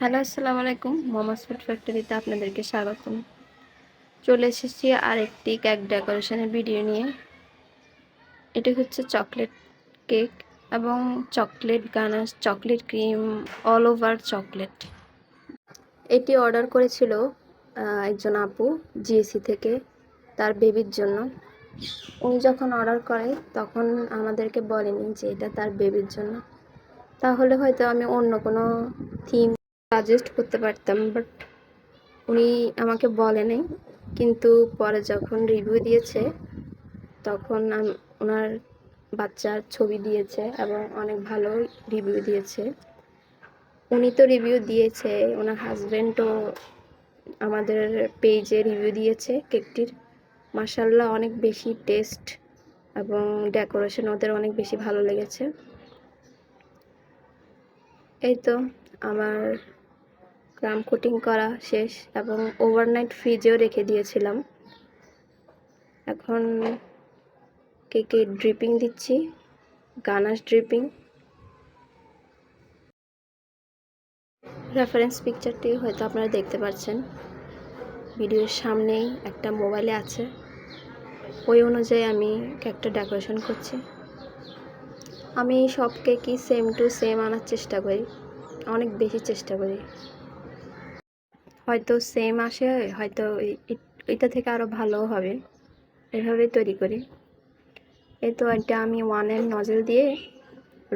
Hello, আসসালামু আলাইকুম। Momos food ফ্যাক্টরিতে আপনাদেরকে স্বাগতম। চলে এসেছি আরেকটি কেক ডেকোরেশনের ভিডিও নিয়ে। এটি হচ্ছে চকলেট কেক এবং chocolate ganache, chocolate cream, all over chocolate. এটি অর্ডার করেছিল একজন আপু জিএসি থেকে তার বেবির জন্য। উনি যখন অর্ডার করে তখন আমাদেরকে বলেনি যে এটা তার বেবির জন্য। তাহলে হয়তো আমি অন্য কোনো থিম সাজেস্ট করতে পারতাম, বাট উনি আমাকে বলেনি। কিন্তু পরে যখন রিভিউ দিয়েছে তখন ওনার বাচ্চার ছবি দিয়েছে এবং অনেক ভালো রিভিউ দিয়েছে। উনি তো রিভিউ দিয়েছে, ওনার হাজব্যান্ডও আমাদের পেজে রিভিউ দিয়েছে কেকটির। মাশাআল্লাহ অনেক বেশি টেস্ট এবং ডেকোরেশন ওদের অনেক বেশি ভালো লেগেছে। এই তো আমার ক্রাম কোটিং করা শেষ এবং ওভারনাইট ফ্রিজেও রেখে দিয়েছিলাম। এখন কেকে ড্রিপিং দিচ্ছি, গানাশ ড্রিপিং। রেফারেন্স পিকচারটি হয়তো আপনারা দেখতে পাচ্ছেন, ভিডিওর সামনেই একটা মোবাইলে আছে। ওই অনুযায়ী আমি কেকটা ডেকোরেশন করছি। আমি সব কেকই সেম টু সেম আনার চেষ্টা করি, অনেক বেশি চেষ্টা করি। হয়তো সেম আসে, হয়তো এটা থেকে আরও ভালো হবে, এভাবেই তৈরি করি। এই তো এটা আমি 1M নজেল দিয়ে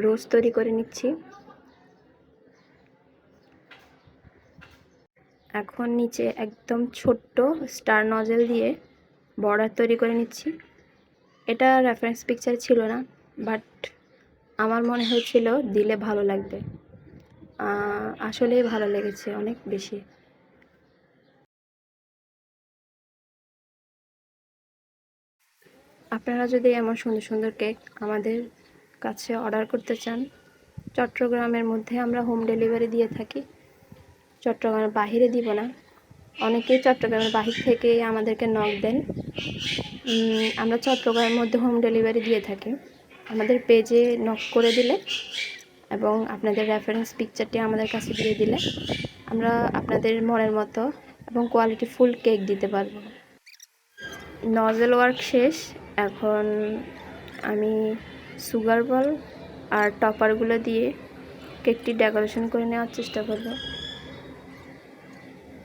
রোজ তৈরি করে নিচ্ছি। এখন নিচে একদম ছোট্ট স্টার নজেল দিয়ে বর্ডার তৈরি করে নিচ্ছি। এটা রেফারেন্স পিকচার ছিল না, বাট আমার মনে হয়েছিল দিলে ভালো লাগবে। আসলেই ভালো লেগেছে অনেক বেশি। আপনারা যদি এমন সুন্দর সুন্দর কেক আমাদের কাছে অর্ডার করতে চান, চট্টগ্রামের মধ্যে আমরা হোম ডেলিভারি দিয়ে থাকি। চট্টগ্রামের বাহিরে দিব না। অনেকেই চট্টগ্রামের বাহির থেকে আমাদেরকে নক দেন। আমরা চট্টগ্রামের মধ্যে হোম ডেলিভারি দিয়ে থাকি। আমাদের পেজে নক করে দিলে এবং আপনাদের রেফারেন্স পিকচারটি আমাদের কাছে দিয়ে দিলে আমরা আপনাদের মনের মতো এবং কোয়ালিটি ফুল কেক দিতে পারবো। নজেল ওয়ার্ক শেষ। এখন আমি সুগার বল আর টপারগুলো দিয়ে কেকটি ডেকোরেশন করে নেওয়ার চেষ্টা করব।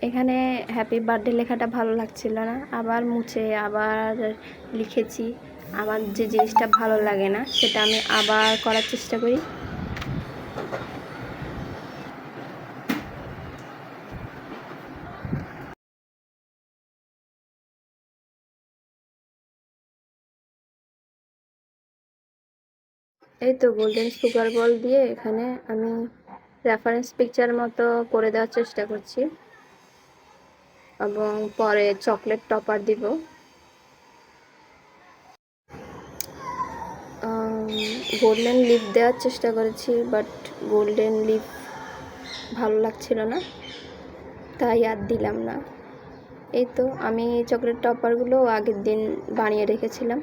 এখানে হ্যাপি বার্থডে লেখাটা ভালো লাগছিল না, আবার মুছে আবার লিখেছি। আমার যে জিনিসটা ভালো লাগে না সেটা আমি আবার করার চেষ্টা করি। এই তো গোল্ডেন সুগার বল দিয়ে এখানে আমি রেফারেন্স পিকচার মতো করে দেওয়ার চেষ্টা করছি এবং পরে চকলেট টপার দিব। গোল্ডেন লিপ দেওয়ার চেষ্টা করেছি, বাট গোল্ডেন লিপ ভালো লাগছিল না, তাই আর দিলাম না। এই তো আমি চকলেট টপারগুলো আগের দিন বানিয়ে রেখেছিলাম,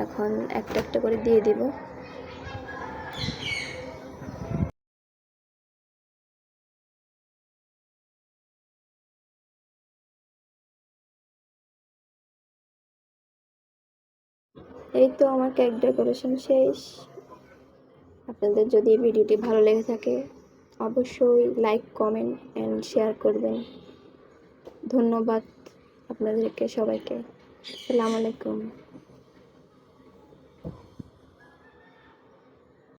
এখন একটা একটা করে দিয়ে দিব। এই তো আমার কেক ডেকোরেশন শেষ। আপনাদের যদি এই ভিডিওটি ভালো লেগে থাকে অবশ্যই লাইক, কমেন্ট অ্যান্ড শেয়ার করবেন। ধন্যবাদ আপনাদেরকে সবাইকে। আসসালামু আলাইকুম।